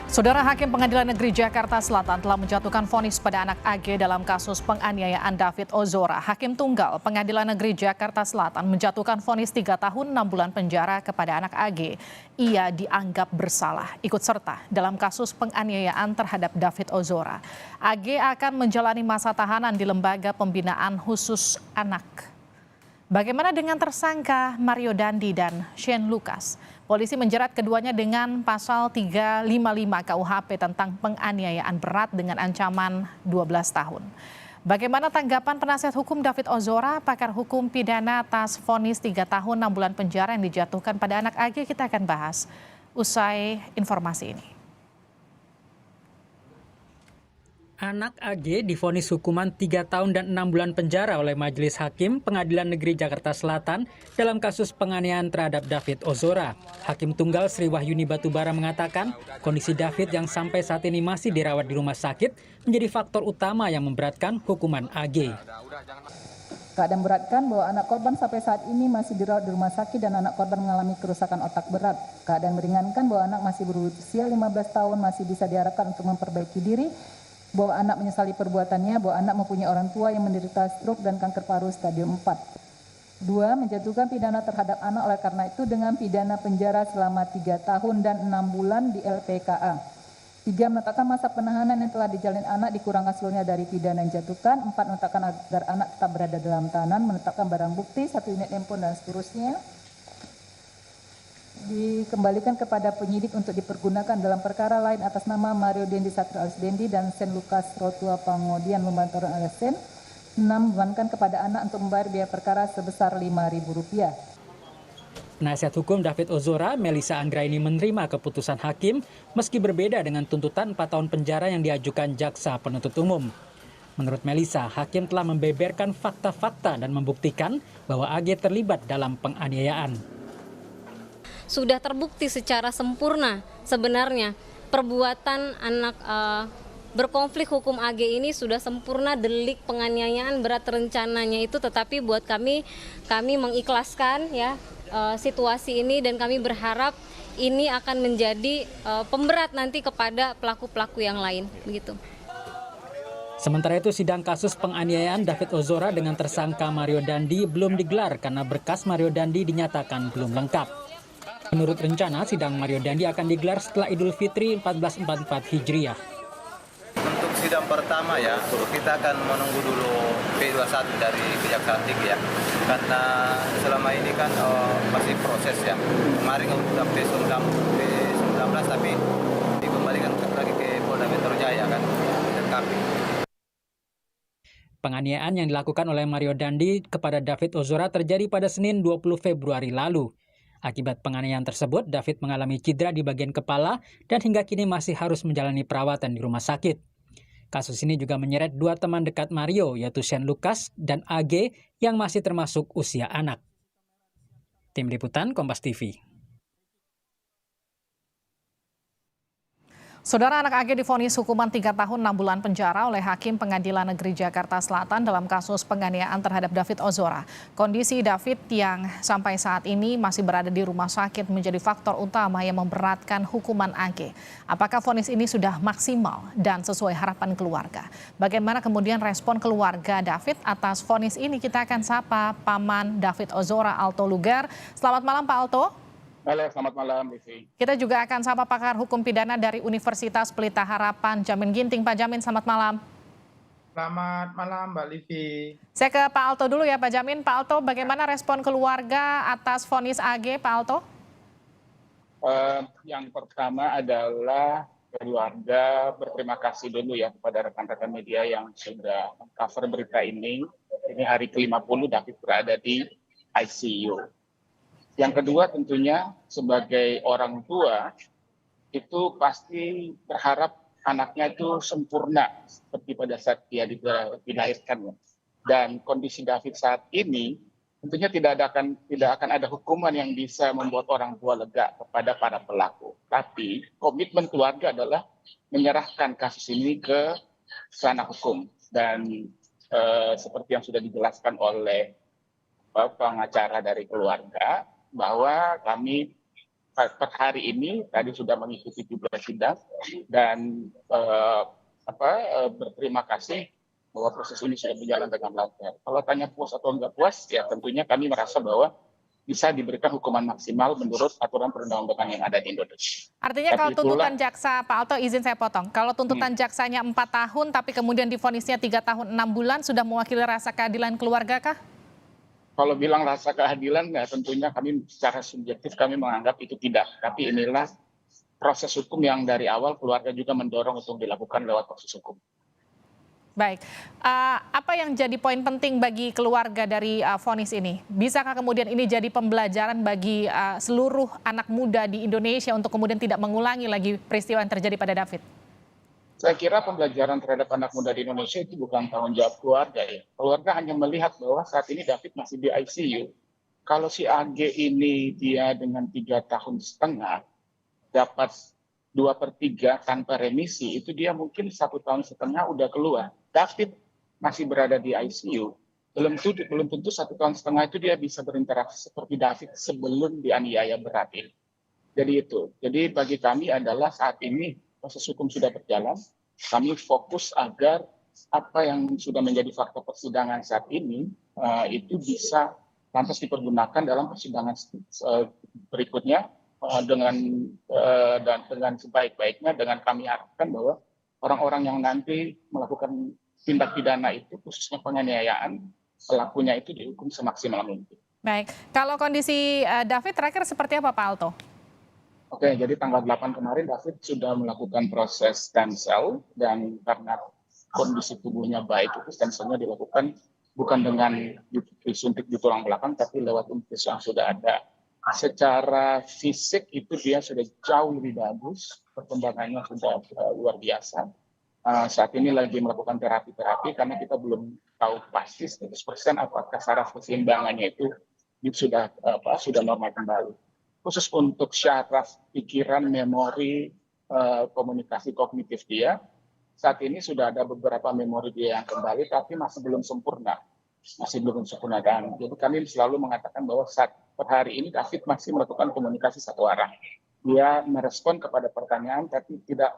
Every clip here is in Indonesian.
Saudara Hakim Pengadilan Negeri Jakarta Selatan telah menjatuhkan vonis pada anak AG dalam kasus penganiayaan David Ozora. Hakim Tunggal Pengadilan Negeri Jakarta Selatan menjatuhkan vonis 3 tahun 6 bulan penjara kepada anak AG. Ia dianggap bersalah ikut serta dalam kasus penganiayaan terhadap David Ozora. AG akan menjalani masa tahanan di Lembaga Pembinaan Khusus Anak. Bagaimana dengan tersangka Mario Dandi dan Shane Lucas? Polisi menjerat keduanya dengan pasal 355 KUHP tentang penganiayaan berat dengan ancaman 12 tahun. Bagaimana tanggapan penasihat hukum David Ozora, pakar hukum pidana atas vonis 3 tahun 6 bulan penjara yang dijatuhkan pada anak AG? Kita akan bahas usai informasi ini. Anak AG divonis hukuman 3 tahun dan 6 bulan penjara oleh Majelis Hakim Pengadilan Negeri Jakarta Selatan dalam kasus penganiayaan terhadap David Ozora. Hakim Tunggal Sri Wahyuni Batubara mengatakan kondisi David yang sampai saat ini masih dirawat di rumah sakit menjadi faktor utama yang memberatkan hukuman AG. Keadaan beratkan bahwa anak korban sampai saat ini masih dirawat di rumah sakit dan anak korban mengalami kerusakan otak berat. Keadaan meringankan bahwa anak masih berusia 15 tahun masih bisa diharapkan untuk memperbaiki diri, bahwa anak menyesali perbuatannya, bahwa anak mempunyai orang tua yang menderita stroke dan kanker paru stadium 4. 2. Menjatuhkan pidana terhadap anak oleh karena itu dengan pidana penjara selama 3 tahun dan 6 bulan di LPKA. 3. Menetapkan masa penahanan yang telah dijalani anak dikurangkan seluruhnya dari pidana yang dijatuhkan. 4. Menetapkan agar anak tetap berada dalam tahanan, menetapkan barang bukti, 1 unit handphone dan seterusnya dikembalikan kepada penyidik untuk dipergunakan dalam perkara lain atas nama Mario Dandi Satrio alias Dendi dan Shane Lucas Rotua Pangodian Lumbantoran alias Shane. 6. Membebankan kepada anak untuk membayar biaya perkara sebesar Rp5.000. Penasihat hukum David Ozora, Melissa Anggraini menerima keputusan hakim meski berbeda dengan tuntutan 4 tahun penjara yang diajukan jaksa penuntut umum. Menurut Melissa, hakim telah membeberkan fakta-fakta dan membuktikan bahwa AG terlibat dalam penganiayaan. Sudah terbukti secara sempurna sebenarnya perbuatan anak berkonflik hukum AG ini sudah sempurna delik penganiayaan berat rencananya itu, tetapi buat kami mengikhlaskan ya situasi ini dan kami berharap ini akan menjadi pemberat nanti kepada pelaku-pelaku yang lain begitu. Sementara itu sidang kasus penganiayaan David Ozora dengan tersangka Mario Dandi belum digelar karena berkas Mario Dandi dinyatakan belum lengkap. Menurut rencana, sidang Mario Dandi akan digelar setelah Idul Fitri 1444 Hijriah. Untuk sidang pertama ya, kita akan menunggu dulu P21 dari Kejaksaan Tinggi ya. Karena selama ini kan masih proses ya. Kemarin udah P19 tapi dikembalikan lagi ke Polda Metro Jaya kan. Lengkapi. Penganiayaan yang dilakukan oleh Mario Dandi kepada David Ozora terjadi pada Senin 20 Februari lalu. Akibat penganiayaan tersebut, David mengalami cedera di bagian kepala dan hingga kini masih harus menjalani perawatan di rumah sakit. Kasus ini juga menyeret 2 teman dekat Mario, yaitu Shane Lucas dan AG yang masih termasuk usia anak. Tim Liputan Kompas TV. Saudara, anak AG divonis hukuman 3 tahun 6 bulan penjara oleh Hakim Pengadilan Negeri Jakarta Selatan dalam kasus penganiayaan terhadap David Ozora. Kondisi David yang sampai saat ini masih berada di rumah sakit menjadi faktor utama yang memberatkan hukuman AG. Apakah vonis ini sudah maksimal dan sesuai harapan keluarga? Bagaimana kemudian respon keluarga David atas vonis ini? Kita akan sapa Paman David Ozora, Alto Luger. Selamat malam Pak Alto. Halo, selamat malam, Livi. Kita juga akan sapa pakar hukum pidana dari Universitas Pelita Harapan, Jamin Ginting. Pak Jamin, selamat malam. Selamat malam, Mbak Livi. Saya ke Pak Alto dulu ya, Pak Jamin. Pak Alto, bagaimana respon keluarga atas vonis AG, Pak Alto? Yang pertama adalah keluarga berterima kasih dulu ya kepada rekan-rekan media yang sudah cover berita ini. Ini hari ke-50 David berada di ICU. Yang kedua tentunya sebagai orang tua itu pasti berharap anaknya itu sempurna seperti pada saat dia dilahirkan. Dan kondisi David saat ini tentunya tidak akan ada hukuman yang bisa membuat orang tua lega kepada para pelaku. Tapi komitmen keluarga adalah menyerahkan kasus ini ke ranah hukum. Dan seperti yang sudah dijelaskan oleh pengacara dari keluarga, bahwa kami per hari ini tadi sudah mengikuti 17 sidang dan berterima kasih bahwa proses ini sudah berjalan dengan lancar. Kalau tanya puas atau enggak puas, ya tentunya kami merasa bahwa bisa diberikan hukuman maksimal menurut aturan perundang-undangan yang ada di Indonesia. Artinya Tapi kalau tuntutan itulah, jaksa, Pak Alto izin saya potong, kalau tuntutan jaksanya 4 tahun tapi kemudian divonisnya 3 tahun 6 bulan sudah mewakili rasa keadilan keluarga kah? kalau bilang rasa keadilan, ya tentunya kami secara subjektif kami menganggap itu tidak. Tapi inilah proses hukum yang dari awal keluarga juga mendorong untuk dilakukan lewat proses hukum. Baik, apa yang jadi poin penting bagi keluarga dari vonis ini? Bisakah kemudian ini jadi pembelajaran bagi seluruh anak muda di Indonesia untuk kemudian tidak mengulangi lagi peristiwa yang terjadi pada David? Saya kira pembelajaran terhadap anak muda di Indonesia itu bukan tanggung jawab keluarga ya. Keluarga hanya melihat bahwa saat ini David masih di ICU. Kalau si AG ini dia dengan 3,5 tahun dapat 2/3 tanpa remisi, itu dia mungkin 1,5 tahun udah keluar. David masih berada di ICU. Belum tentu 1,5 tahun itu dia bisa berinteraksi seperti David sebelum dianiaya berat ini. Jadi itu. Jadi bagi kami adalah saat ini proses hukum sudah berjalan. Kami fokus agar apa yang sudah menjadi fakta persidangan saat ini itu bisa lantas dipergunakan dalam persidangan berikutnya dengan sebaik-baiknya, dengan kami harapkan bahwa orang-orang yang nanti melakukan tindak pidana itu khususnya penganiayaan pelakunya itu dihukum semaksimal mungkin. Baik, kalau kondisi David terakhir seperti apa Pak Alto? Oke, jadi tanggal 8 kemarin David sudah melakukan proses stem cell dan karena kondisi tubuhnya baik itu stem cell-nya dilakukan bukan dengan disuntik di tulang belakang tapi lewat infus yang sudah ada. Secara fisik itu dia sudah jauh lebih bagus, perkembangannya sudah luar biasa. Saat ini lagi melakukan terapi karena kita belum tahu pasti 100% apakah saraf keseimbangannya itu sudah normal kembali. Khusus untuk syaraf pikiran, memori, komunikasi kognitif dia, saat ini sudah ada beberapa memori dia yang kembali tapi masih belum sempurna. Dan jadi kami selalu mengatakan bahwa saat per hari ini David masih melakukan komunikasi satu arah. Dia merespon kepada pertanyaan tapi tidak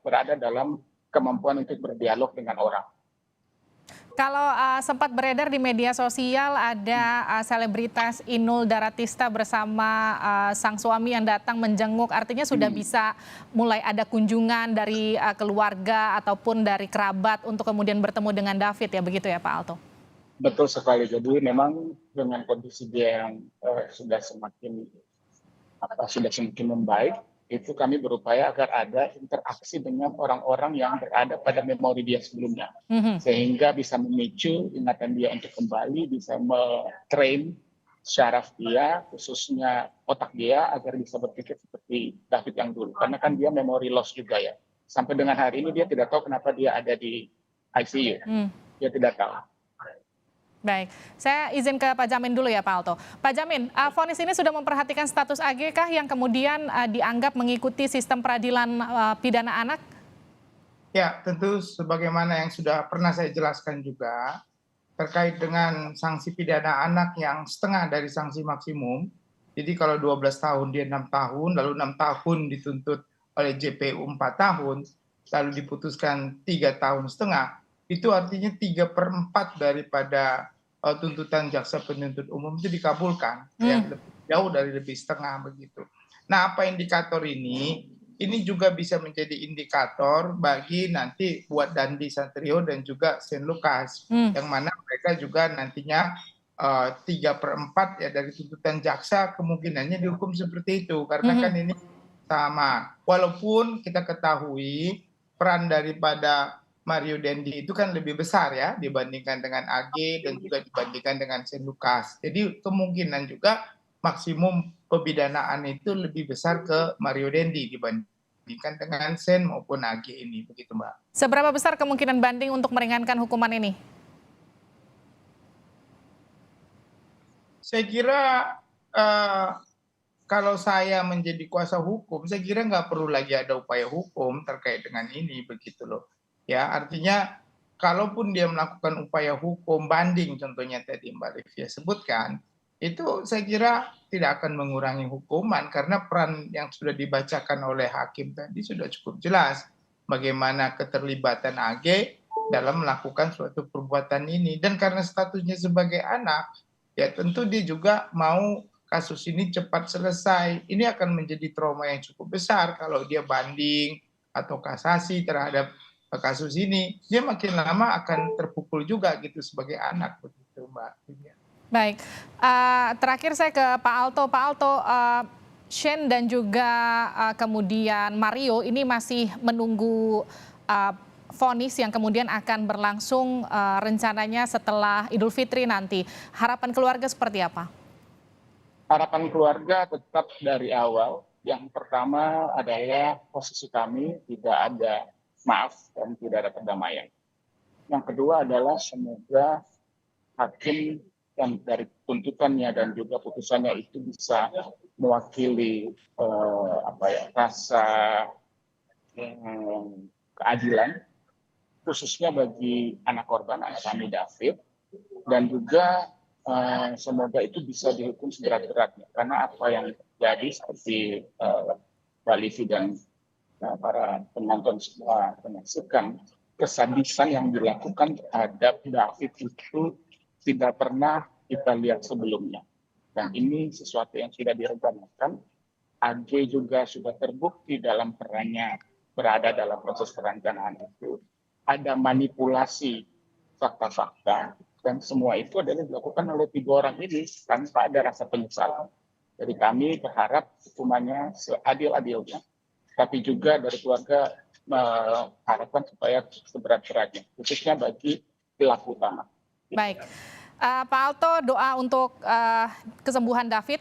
berada dalam kemampuan untuk berdialog dengan orang. Kalau sempat beredar di media sosial ada selebritas Inul Daratista bersama sang suami yang datang menjenguk, artinya sudah bisa mulai ada kunjungan dari keluarga ataupun dari kerabat untuk kemudian bertemu dengan David ya, begitu ya Pak Alto? Betul sekali, jadi memang dengan kondisi dia yang sudah semakin membaik, itu kami berupaya agar ada interaksi dengan orang-orang yang berada pada memori dia sebelumnya. Sehingga bisa memicu ingatan dia untuk kembali, bisa train syaraf dia, khususnya otak dia, agar bisa berpikir seperti David yang dulu. Karena kan dia memory loss juga ya. Sampai dengan hari ini dia tidak tahu kenapa dia ada di ICU. Dia tidak tahu. Baik, saya izin ke Pak Jamin dulu ya Pak Alto. Pak Jamin, vonis ini sudah memperhatikan status AG kah yang kemudian dianggap mengikuti sistem peradilan pidana anak? Ya, tentu sebagaimana yang sudah pernah saya jelaskan juga, terkait dengan sanksi pidana anak yang setengah dari sanksi maksimum. Jadi kalau 12 tahun dia 6 tahun, lalu 6 tahun dituntut oleh JPU 4 tahun, lalu diputuskan 3,5 tahun, itu artinya 3/4 daripada tuntutan jaksa penuntut umum itu dikabulkan, ya, jauh dari lebih setengah begitu. Nah, apa indikator ini juga bisa menjadi indikator bagi nanti buat Dandi Satrio dan juga Shane Lucas, yang mana mereka juga nantinya 3/4 ya dari tuntutan jaksa kemungkinannya dihukum seperti itu, karena kan ini sama. Walaupun kita ketahui peran daripada Mario Dandi itu kan lebih besar ya dibandingkan dengan AG dan juga dibandingkan dengan Shane Lucas. Jadi kemungkinan juga maksimum pemidanaan itu lebih besar ke Mario Dandi dibandingkan dengan Shane maupun AG ini, begitu Mbak. Seberapa besar kemungkinan banding untuk meringankan hukuman ini? Saya kira kalau saya menjadi kuasa hukum, saya kira nggak perlu lagi ada upaya hukum terkait dengan ini, begitu loh. Ya, artinya kalaupun dia melakukan upaya hukum banding contohnya tadi Mbak Livia sebutkan, itu saya kira tidak akan mengurangi hukuman karena peran yang sudah dibacakan oleh hakim tadi sudah cukup jelas bagaimana keterlibatan AG dalam melakukan suatu perbuatan ini. Dan karena statusnya sebagai anak, ya tentu dia juga mau kasus ini cepat selesai. Ini akan menjadi trauma yang cukup besar kalau dia banding atau kasasi terhadap kasus ini. Dia makin lama akan terpukul juga gitu sebagai anak, begitu Mbak. Baik, terakhir saya ke Pak Alto. Pak Alto, Shane dan juga kemudian Mario ini masih menunggu vonis yang kemudian akan berlangsung rencananya setelah Idul Fitri nanti. Harapan keluarga seperti apa? Harapan keluarga tetap dari awal. Yang pertama adalah posisi kami tidak ada maaf dan tidak ada perdamaian. Yang kedua adalah semoga hakim dan dari tuntutannya dan juga putusannya itu bisa mewakili rasa keadilan, khususnya bagi anak korban, anak kami David, dan juga semoga itu bisa dihukum seberat-beratnya. Karena apa yang terjadi seperti Mbak Livi dan para penonton semua menyaksikan, kesadisan yang dilakukan terhadap David itu tidak pernah kita lihat sebelumnya. Dan ini sesuatu yang tidak direncanakan. AG juga sudah terbukti dalam perannya berada dalam proses perencanaan itu. Ada manipulasi fakta-fakta. Dan semua itu adalah dilakukan oleh 3 orang ini tanpa ada rasa penyesalan. Jadi kami berharap hukumannya seadil-adilnya. Tapi juga dari keluarga mengharapkan supaya seberat-beratnya. Khususnya bagi pelaku utama. Baik. Pak Alto, doa untuk kesembuhan David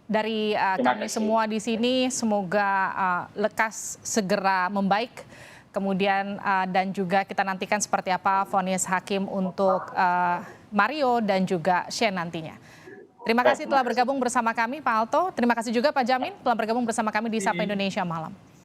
dari kami semua di sini, semoga lekas segera membaik. Kemudian dan juga kita nantikan seperti apa vonis hakim untuk Mario dan juga Shane nantinya. Terima kasih telah bergabung bersama kami Pak Alto. Terima kasih juga Pak Jamin telah bergabung bersama kami di Sapa Indonesia Malam.